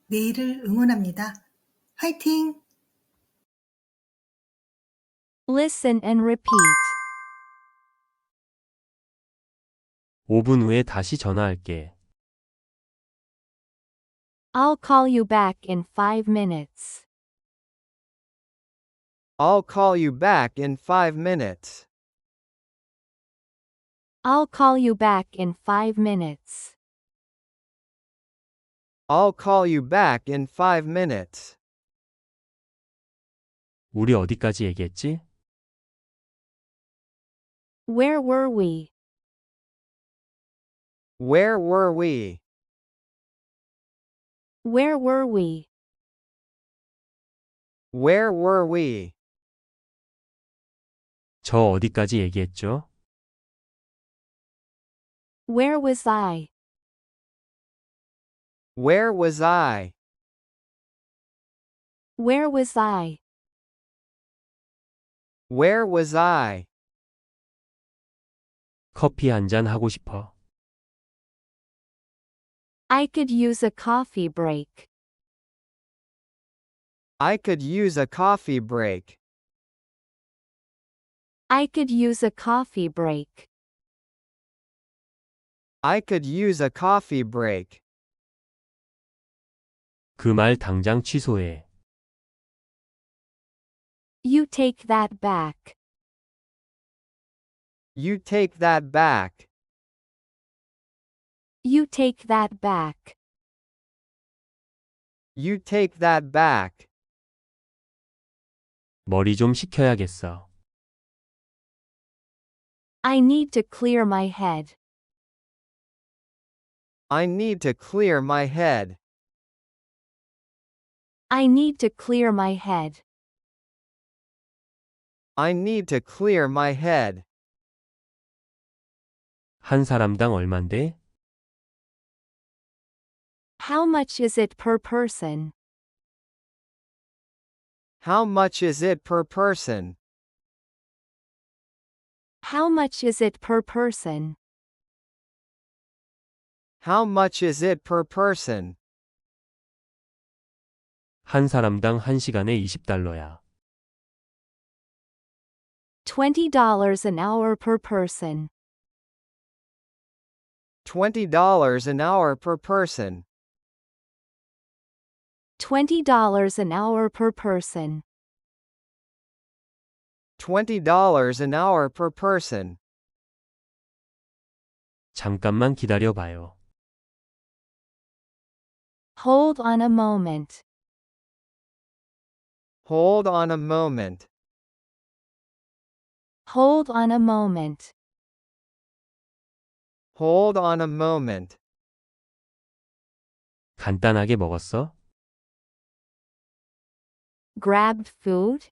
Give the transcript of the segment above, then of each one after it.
내일을 응원합니다. 화이팅! Listen and repeat. 5분 후에 다시 전화할게. I'll call you back in 5 minutes. I'll call you back in 5 minutes. I'll call you back in 5 minutes. I'll call you back in 5 minutes. 우리 어디까지 얘기했지? Where were we? Where were we? Where were we? Where were we? 저 어디까지 얘기했죠? Where was I? Where was I? Where was I? Where was I? 커피 한 잔 하고 싶어. I could use a coffee break. I could use a coffee break. I could use a coffee break. I could use a coffee break. 그 말 당장 취소해. You take that back. You take that back. You take that back. You take that back. 머리 좀 식혀야겠어. I need to clear my head. I need to clear my head. I need to clear my head. I need to clear my head. 한 사람당 얼만데? How much is it per person? How much is it per person? How much is it per person? How much is it per person? 한 사람당 1시간에 $20야. $20 an hour per person. $20 an hour per person. $20 an hour per person. $20 an hour per person. 잠깐만 기다려 봐요. Hold on a moment. Hold on a moment. Hold on a moment. Hold on a moment. 간단하게 먹었어? Grabbed food?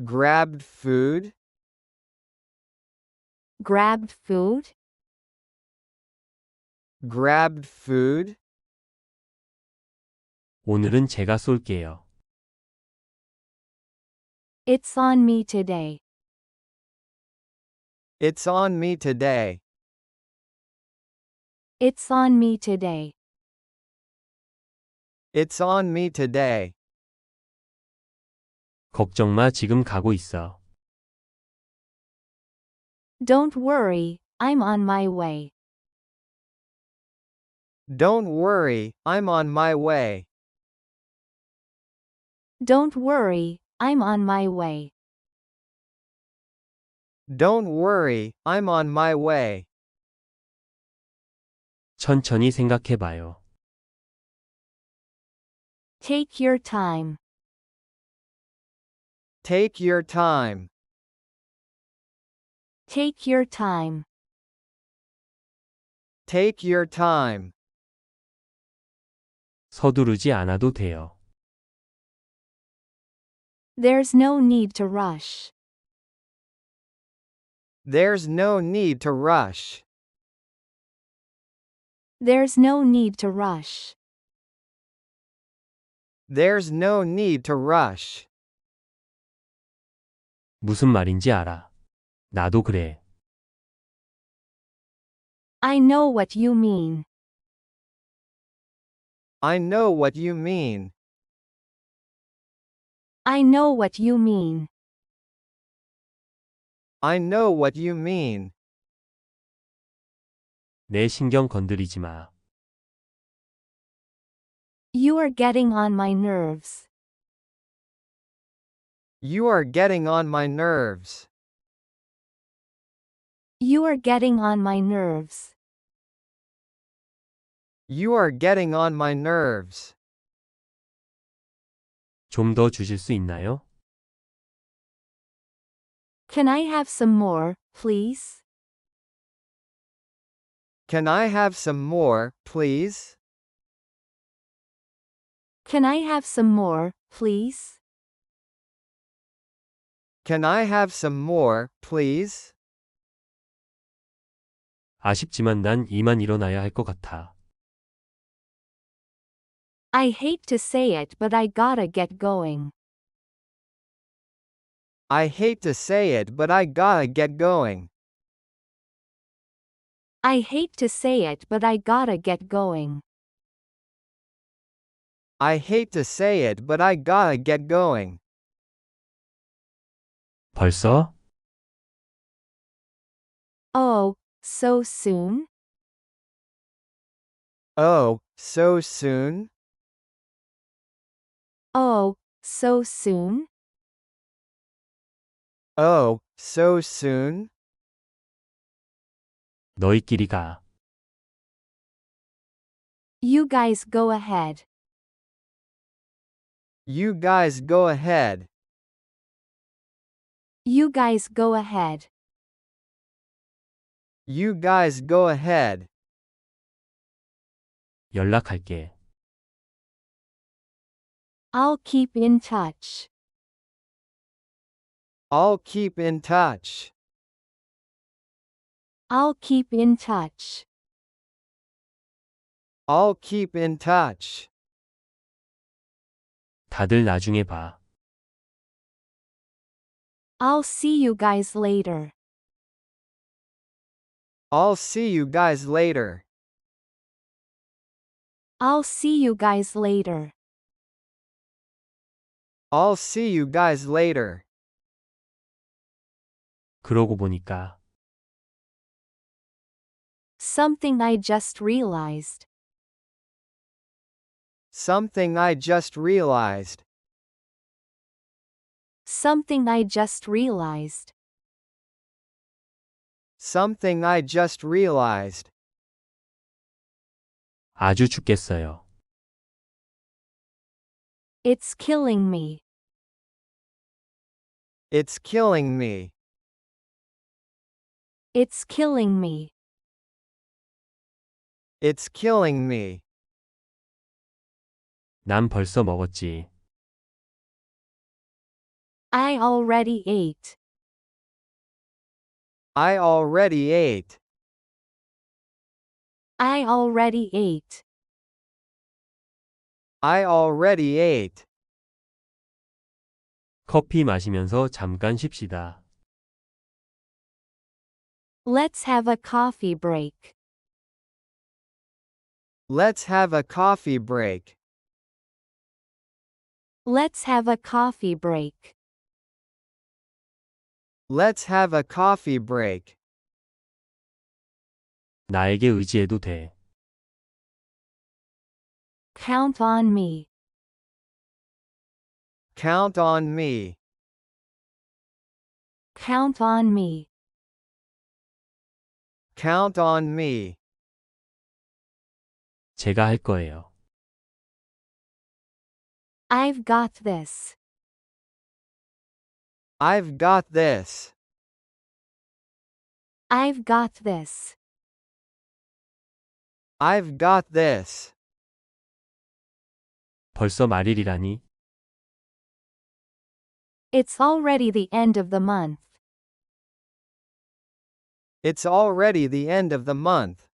Grabbed food? Grabbed food? Grabbed food? 오늘은 제가 쏠게요. It's on me today. It's on me today. It's on me today. It's on me today. 걱정 마, 지금 가고 있어. Don't worry, I'm on my way. Don't worry, I'm on my way. Don't worry, I'm on my way. Don't worry, I'm on my way. 천천히 생각해 봐요. Take your time. Take your time. Take your time. Take your time. 서두르지 않아도 돼요. There's no need to rush. There's no need to rush. There's no need to rush. There's no need to rush. 무슨 말인지 알아. 나도 그래. I know what you mean. I know what you mean. I know what you mean. I know what you mean. 내 신경 건드리지 마. You are getting on my nerves. You are getting on my nerves. You are getting on my nerves. You are getting on my nerves. 좀 더 주실 수 있나요? Can I have some more, please? Can I have some more, please? Can I have some more, please? Can I have some more, please? 아쉽지만 난 이만 일어나야 할 것 같아. I hate to say it, but I gotta get going. I hate to say it, but I gotta get going. I hate to say it, but I gotta get going. I hate to say it, but I gotta get going. 벌써? Oh, so soon? Oh, so soon? Oh, so soon? Oh, so soon? 너희끼리 가. You guys go ahead. You guys go ahead. You guys go ahead. You guys go ahead. 연락할게. I'll keep in touch. I'll keep in touch. I'll keep in touch. I'll keep in touch. 다들 나중에 봐. I'll see you guys later. I'll see you guys later. I'll see you guys later. I'll see you guys later. 그러고 보니까 Something I just realized. Something I just realized. Something I just realized. Something I just realized. 아주 죽겠어요. It's killing me. It's killing me. It's killing me. It's killing me. 난 벌써 먹었지. I already ate. I already ate. I already ate. I already ate. 커피 마시면서 잠깐 쉽시다. Let's have a coffee break. Let's have a coffee break. Let's have a coffee break. Let's have a coffee break. 나에게 의지해도 돼. Count on me. Count on me. Count on me. Count on me. 제가 할 거예요. I've got this. I've got this. I've got this. I've got this. 벌써 말일이라니? It's already the end of the month. It's already the end of the month.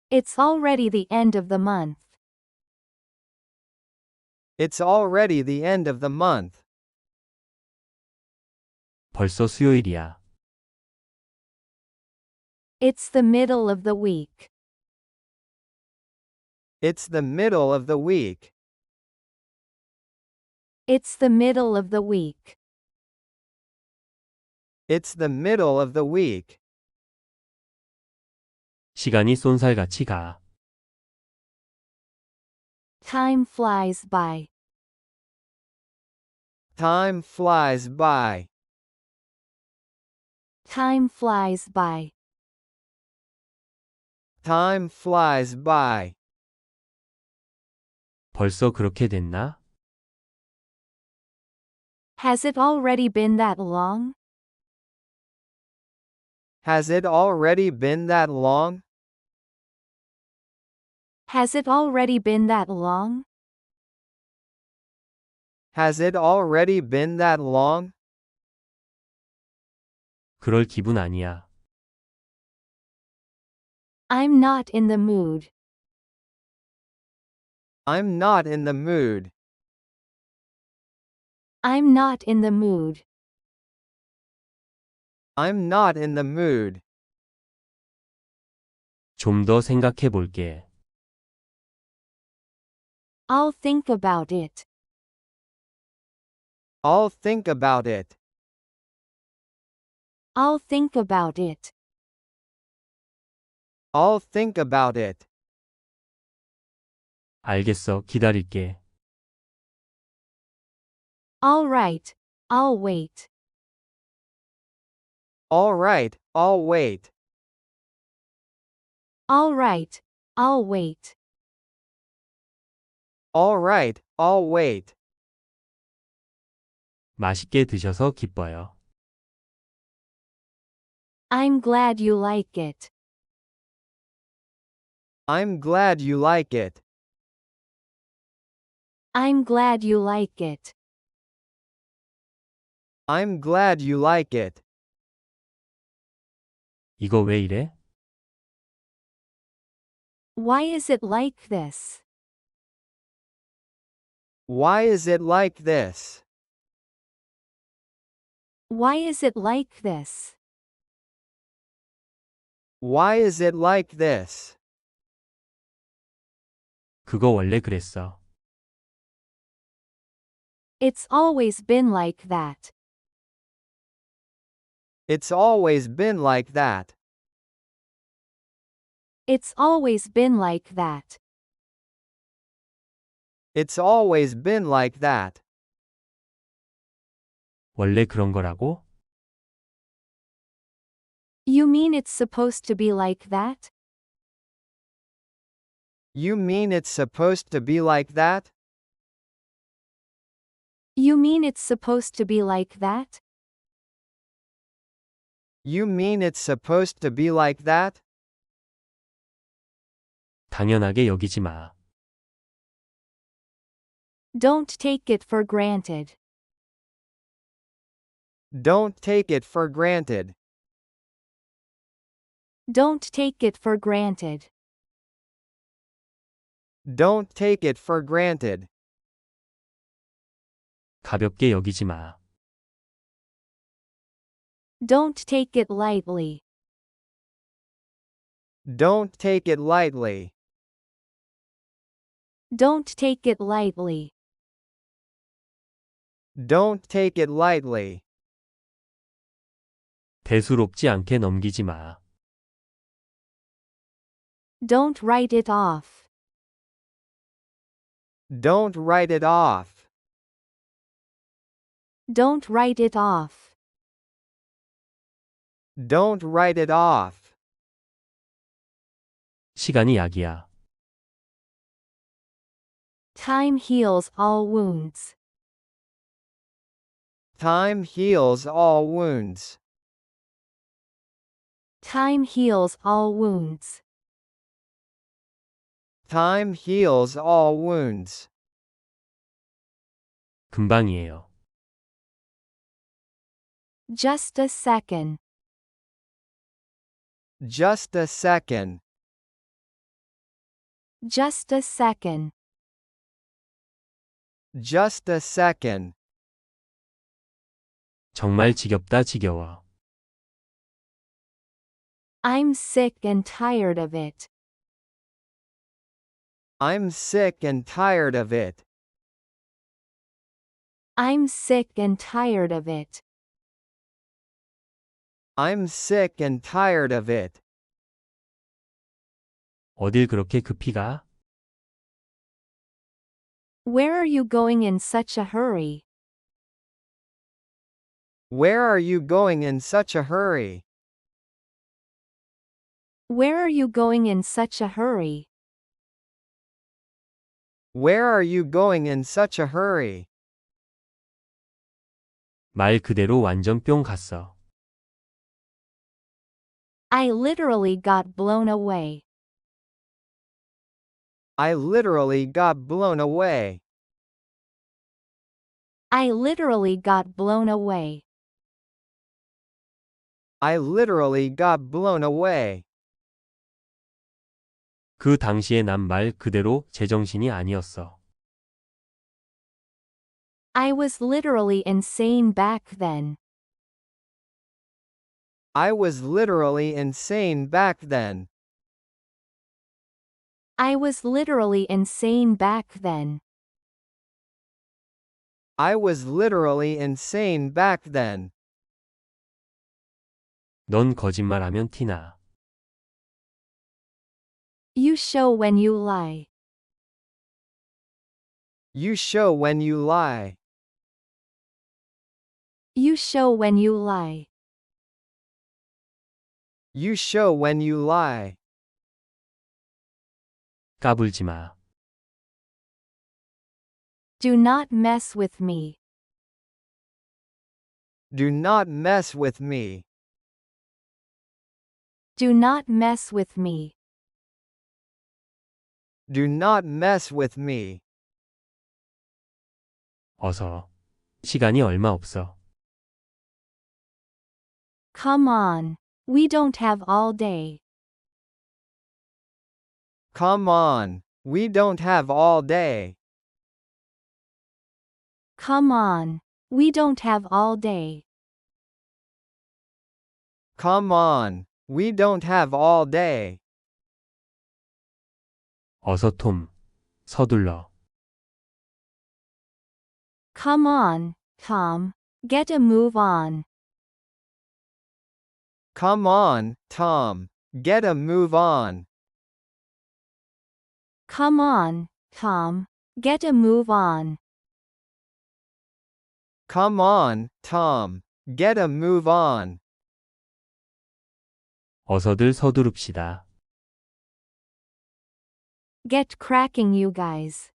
It's already the end of the month. It's already the end of the month. 벌써 수요일이야. It's the middle of the week. It's the middle of the week. It's the middle of the week. It's the middle of the week. 시간이 쏜살같이 가. Time flies by. Time flies by. Time flies by. Time flies by. 벌써 그렇게 됐나? Has it already been that long? Has it already been that long? Has it already been that long? Has it already been that long? 그럴 기분 아니야. I'm not in the mood. I'm not in the mood. I'm not in the mood. I'm not in the mood. 좀 더 생각해 볼게. I'll think about it. I'll think about it. I'll think about it. I'll think about it. 알겠어, 기다릴게. All right, I'll wait. All right, I'll wait. All right, I'll wait. All right, I'll wait. 맛있게 드셔서 기뻐요. I'm glad you like it. I'm glad you like it. I'm glad you like it. I'm glad you like it. 이거 왜 이래? Why is it like this? Why is it like this? Why is it like this? Why is it like this? 그거 원래 그랬어. It's always been like that. It's always been like that. It's always been like that. It's always been like that. 원래 그런 거라고? You mean it's supposed to be like that? You mean it's supposed to be like that? You mean it's supposed to be like that? You mean it's supposed to be like that? 당연하게 여기지 마. Don't take it for granted. Don't take it for granted. Don't take it for granted. Don't take it for granted. 가볍게 여기지 마. Don't take it lightly. Don't take it lightly. Don't take it lightly. Don't take it lightly. 대수롭지 않게 넘기지 마. Don't write it off. Don't write it off. Don't write it off. Don't write it off. 시간이 약이야. Time heals all wounds. Time heals all wounds. Time heals all wounds. Time heals all wounds. 금방이에요. Just a second. Just a second. Just a second. Just a second. 정말 지겹다 지겨워. I'm sick and tired of it. I'm sick and tired of it. I'm sick and tired of it. I'm sick and tired of it. 어딜 그렇게 급히 가? Where are you going in such a hurry? Where are you going in such a hurry? Where are you going in such a hurry? Where are you going in such a hurry? 말 그대로 완전 뿅 갔어. I literally got blown away. I literally got blown away. I literally got blown away. I literally got blown away. 그 당시에 난 말 그대로 제정신이 아니었어. I was literally insane back then. I was literally insane back then. I was literally insane back then. I was literally insane back then. 넌 거짓말하면 티나. You show when you lie. You show when you lie. You show when you lie. You show when you lie. 까불지 마. Do not mess with me. Do not mess with me. Do not mess with me. Do not mess with me. 어서. 시간이 얼마 없어. Come on. We don't have all day. Come on. We don't have all day. Come on. We don't have all day. Come on. We don't have all day. 어서 톰. 서둘러. Come on, Tom. Get a move on. Come on, Tom. Get a move on. Come on, Tom. Get a move on. Come on, Tom. Get a move on. 어서들 서두릅시다. Get cracking, you guys.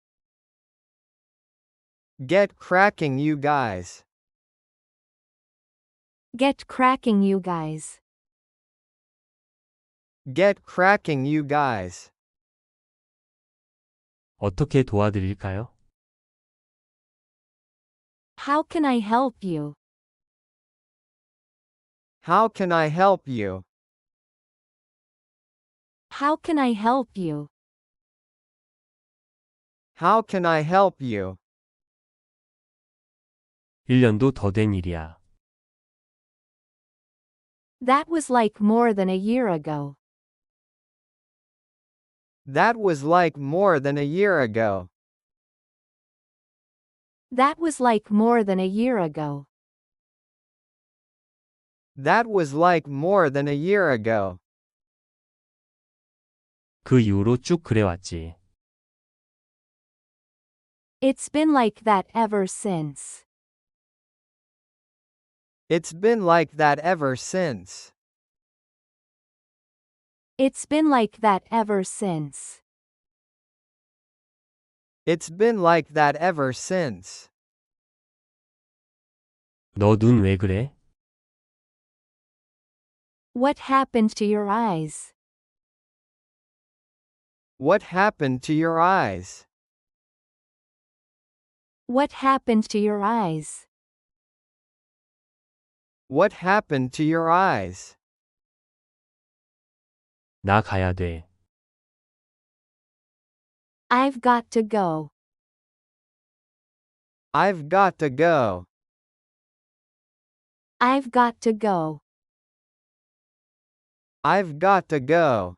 Get cracking, you guys. Get cracking, you guys. Get cracking, you guys. 어떻게 도와드릴까요? How can I help you? How can I help you? How can I help you? How can I help you? 1년도 더 된 일이야. That was like more than a year ago. That was like more than a year ago. That was like more than a year ago. That was like more than a year ago. 그 이후로 쭉 그래왔지. It's been like that ever since. It's been like that ever since. It's been like that ever since. It's been like that ever since. 너 눈 왜 그래? What happened to your eyes? What happened to your eyes? What happened to your eyes? What happened to your eyes? 나 가야 돼. I've got to go. I've got to go. I've got to go. I've got to go.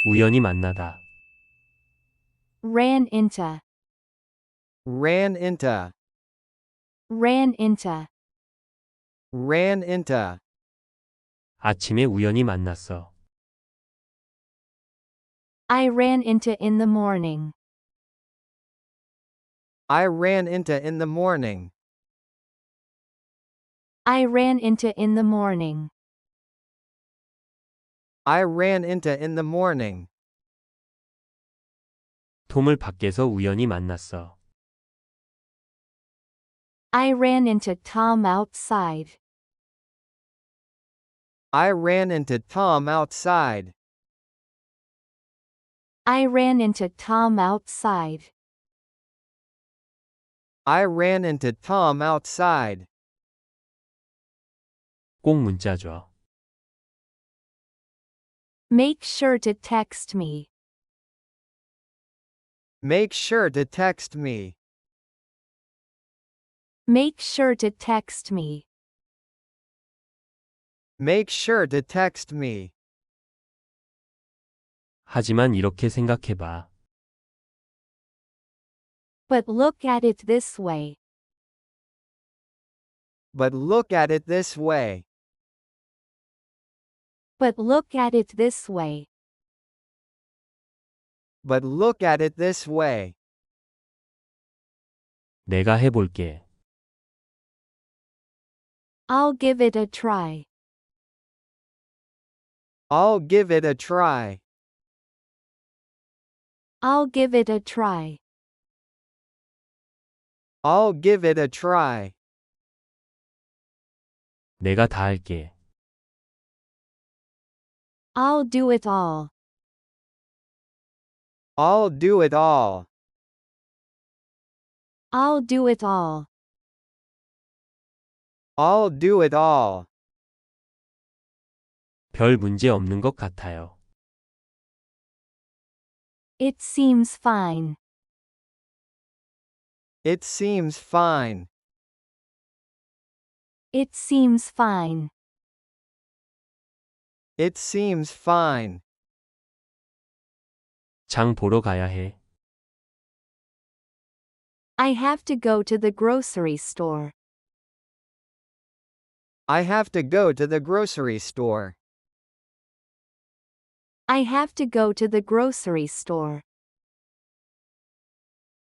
우연히 만나다. ran into, ran into, ran into, ran into. 아침에 우연히 만났어. I ran into in the morning, I ran into in the morning. I ran into in the morning, I ran into in the morning. 톰을 밖에서 우연히 만났어. I ran into Tom outside, I ran into Tom outside. I ran into Tom outside, I ran into Tom outside. 꼭 문자 줘. make sure to text me, Make sure to text me. make sure to text me, Make sure to text me. 하지만 이렇게 생각해봐. but look at it this way, But look at it this way. but look at it this way, But look at it this way. 내가 해볼게. I'll give it a try, I'll give it a try. I'll give it a try, I'll give it a try. 내가 다 할게. I'll do it all, I'll do it all. I'll do it all, I'll do it all. 별 문제 없는 것 같아요. it seems fine, It seems fine. it seems fine, It seems fine. 장 보러 가야 해. I have to go to the grocery store, I have to go to the grocery store. I have to go to the grocery store,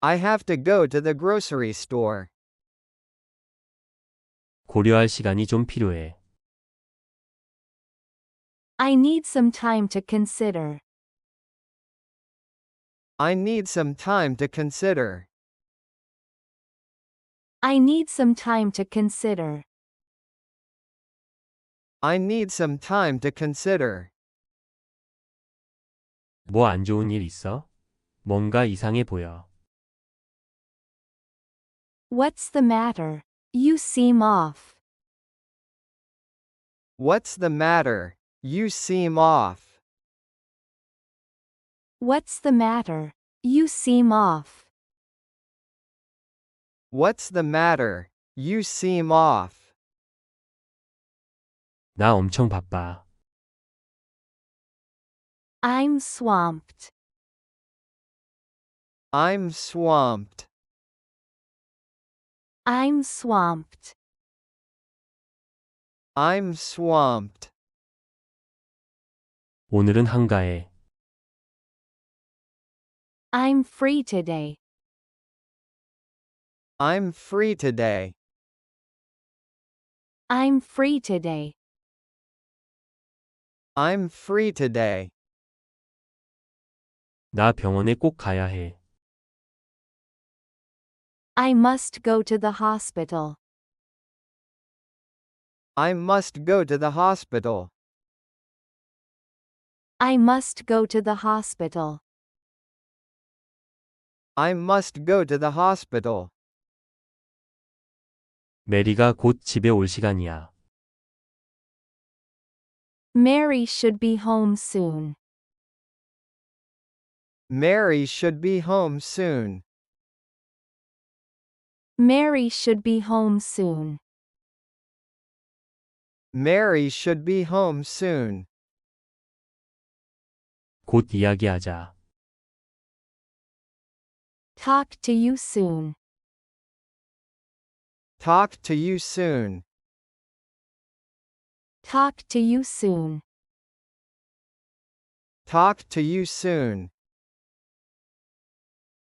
I have to go to the grocery store. 고려할 시간이 좀 필요해. I need some time to consider, I need some time to consider. I need some time to consider, I need some time to consider. 뭐 안 좋은 일 있어? 뭔가 이상해 보여. what's the matter? You seem off, What's the matter? You seem off. what's the matter? You seem off, What's the matter? You seem off. 나 엄청 바빠. I'm swamped, I'm swamped. I'm swamped, I'm swamped. 오늘은 한가해. I'm free today, I'm free today. I'm free today, I'm free today. 나 병원에 꼭 가야 해. I must go to the hospital, I must go to the hospital. I must go to the hospital, I must go to the hospital. 메리가 곧 집에 올 시간이야. Mary should be home soon, Mary should be home soon. Mary should be home soon, Mary should be home soon. 곧 이야기하자. Talk to you soon. Talk to you soon. Talk to you soon. Talk to you soon.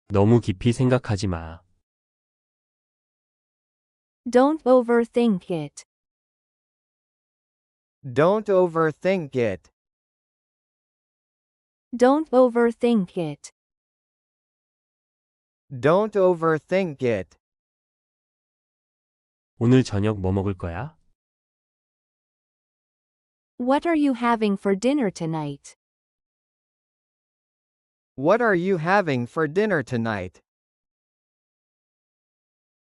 너무 깊이 생각하지 마. Don't overthink it. Don't overthink it. Don't overthink it. Don't overthink it. 오늘 저녁 뭐 먹을 거야? What are you having for dinner tonight? What are you having for dinner tonight?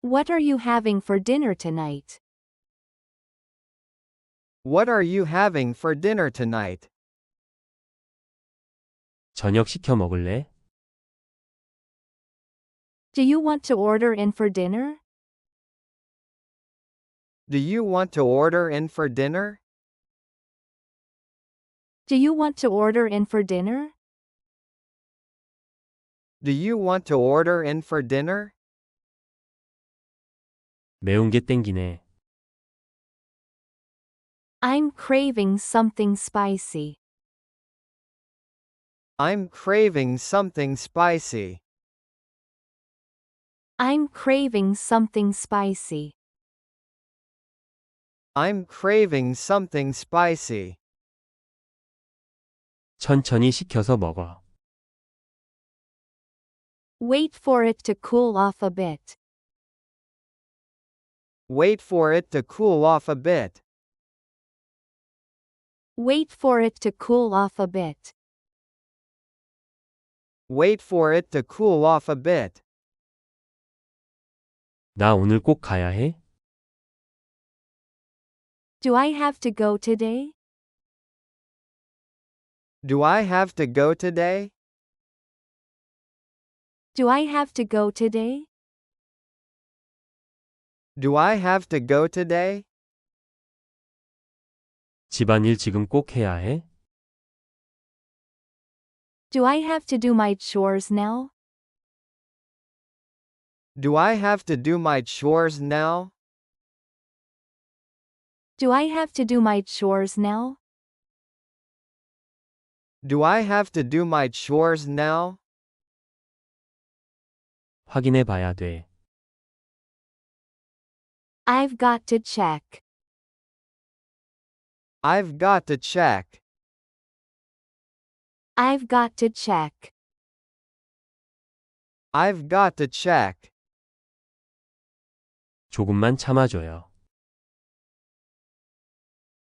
What are you having for dinner tonight? What are you having for dinner tonight? 저녁 시켜 먹을래? Do you want to order in for dinner? Do you want to order in for dinner? Do you want to order in for dinner? Do you want to order in for dinner? 매운 게 땡기네. I'm craving something spicy. I'm craving something spicy. I'm craving something spicy. I'm craving something spicy. 천천히 식혀서 먹어. Wait for it to cool off a bit. Wait for it to cool off a bit. Wait for it to cool off a bit. Wait for it to cool off a bit. 나 오늘 꼭 가야 해? Do I have to go today? Do I have to go today? Do I have to go today? Do I have to go today? 집안일 지금 꼭 해야 해? Do I have to do my chores now? Do I have to do my chores now? Do I have to do my chores now? Do I have to do my chores now? 확인해 봐야 돼. I've got to check. I've got to check. I've got to check. I've got to check. 조금만 참아줘요.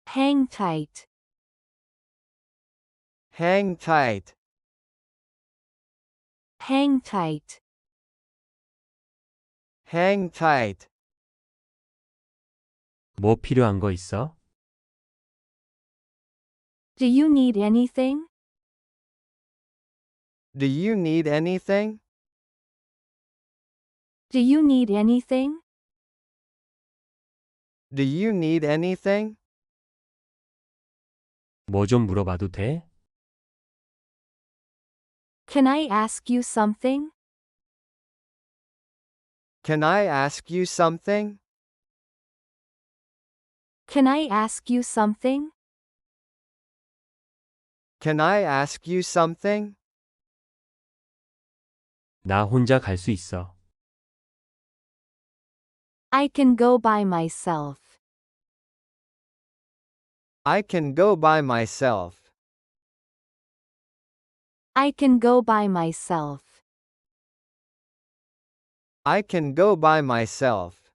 Hang tight. Hang tight. Hang tight. Hang tight. 뭐 필요한 거 있어? Do you need anything? Do you need anything? Do you need anything? Do you need anything? 뭐 좀 물어봐도 돼? Can I ask you something? Can I ask you something? Can I ask you something? Can I ask you something? 나 혼자 갈 수 있어. I can go by myself. I can go by myself. I can go by myself. I can go by myself.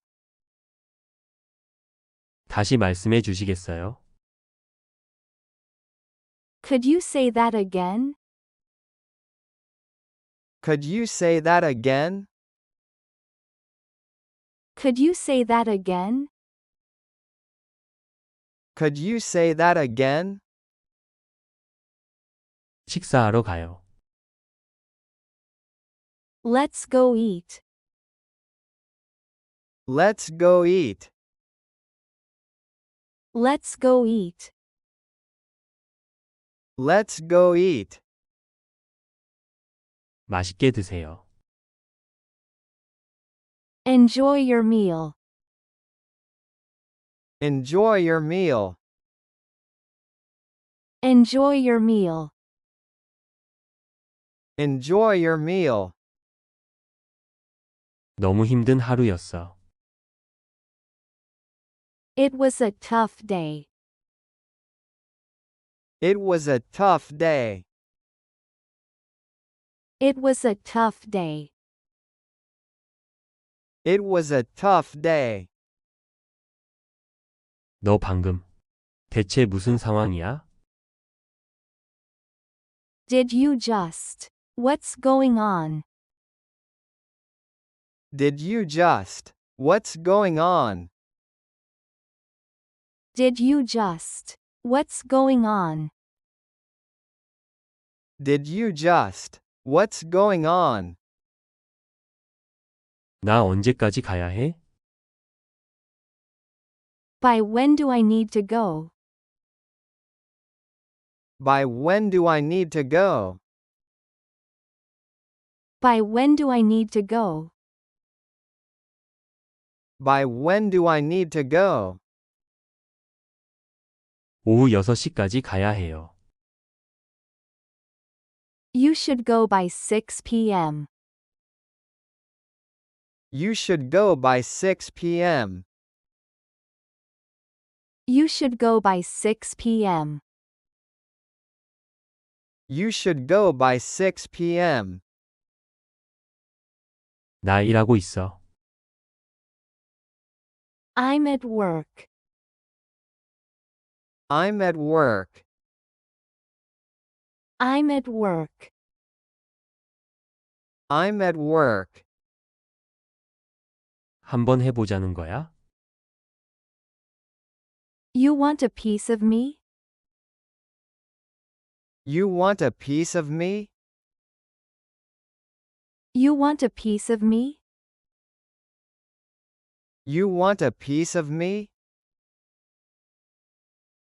다시 말씀해 주시겠어요? Could you say that again? Could you say that again? Could you say that again? Could you say that again? 식사하러 가요. Let's go eat. Let's go eat. Let's go eat. Let's go eat. 맛있게 드세요. Enjoy your meal. Enjoy your meal. Enjoy your meal. Enjoy your meal. 너무 힘든 하루였어. It was a tough day. It was a tough day. It was a tough day. It was a tough day. 너 방금 대체 무슨 상황이야? Did you just? What's going on? Did you just? What's going on? Did you just? What's going on? Did you just? What's going on? 나 언제까지 가야 해? By when do I need to go? By when do I need to go? By when do I need to go? By when do I need to go? 오후 6시까지 가야 해요. You should go by 6 p.m. You should go by 6 p.m. You should go by 6 p.m. You should go by 6 p.m. 나 일하고 있어. I'm at work. I'm at work. I'm at work. I'm at work. 한번 해보자는 거야? You want a piece of me? You want a piece of me? You want a piece of me? You want a piece of me?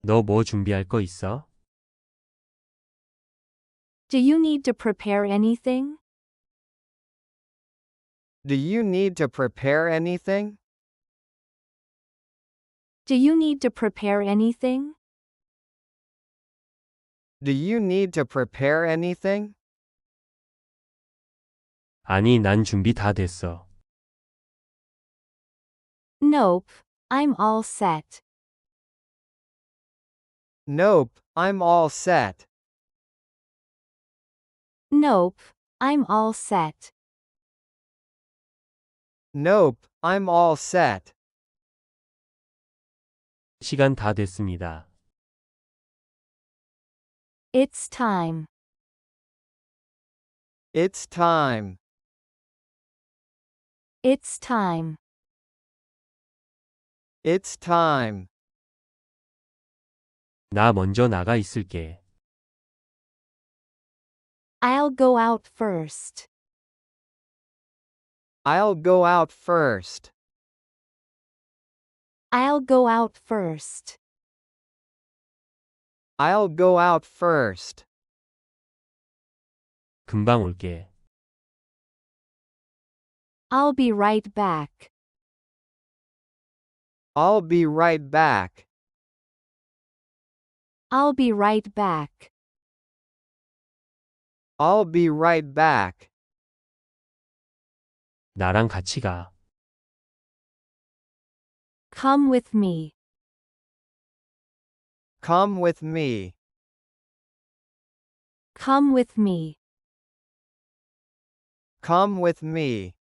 너 뭐 준비할 거 있어? Do you need to prepare anything? Do you need to prepare anything? Do you need to prepare anything? Do you need to prepare anything? 아니, 난 준비 다 됐어. Nope, I'm all set. Nope, I'm all set. Nope, I'm all set. Nope, I'm all set. 시간 다 됐습니다. It's time. It's time. It's time. It's time. 나 먼저 나가 있을게. I'll go out first. I'll go out first. I'll go out first. I'll go out first. 금방 올게. I'll be right back. I'll be right back. I'll be right back. I'll be right back. 나랑 같이 가. Come with me. Come with me. Come with me. Come with me.